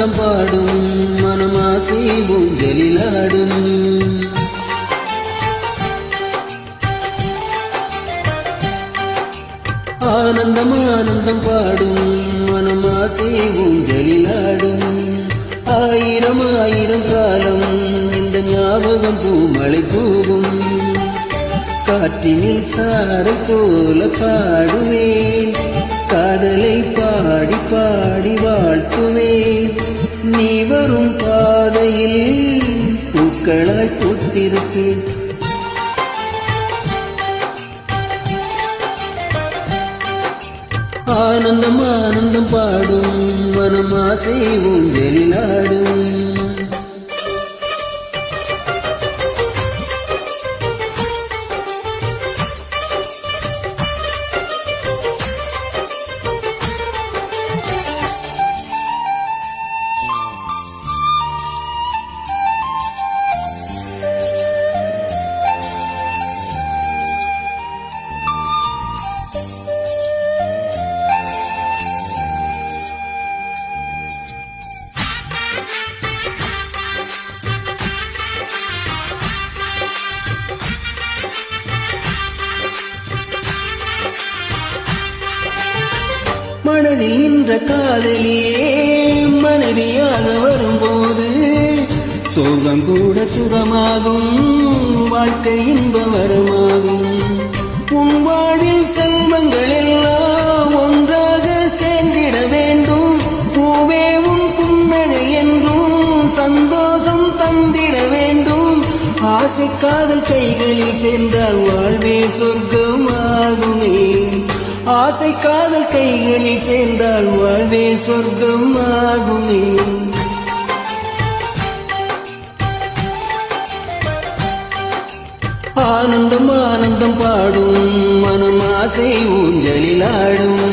ஆனந்தம் பாடும் மனமாசை ஊஞ்சலிலாடும். ஆனந்தம் ஆனந்தம் பாடும் மனமாசை ஊஞ்சலிலாடும். ஆயிரம் ஆயிரம் காலம் இந்த ஞாபகம் பூமழை தூவும். காற்றினில் சாரல் போல பாடுவேன், காதலை பாடி பாடி வாழ்த்துவேன். நீ வரும் பாதையில் பூக்களாய் பூத்திருப்பேன். ஆனந்தம் ஆனந்தம் பாடும் மனமாசை ஊஞ்சலிலாடும். மனதில் நின்ற காதலியே மனைவியாக வரும்போது சோகம் கூட சுகமாகும், வாழ்க்கை இன்ப வரமாகும். உன் வாழ்வில் செல்வங்கள் எல்லாம் ஒன்றாக சேர்ந்திட வேண்டும். பூவே உன் புன்னகை என்றும் சந்தோஷம் தந்திட வேண்டும். ஆசை காதல் கைகளில் சேர்ந்தால் வாழ்வே சொர்க்கமாகுமே. ஆசை காதல் கைகளில் சேர்ந்தால் வாழ்வே சொர்க்கம் ஆகுமே. ஆனந்தம் ஆனந்தம் பாடும் மனமாசை ஊஞ்சலிலாடும்.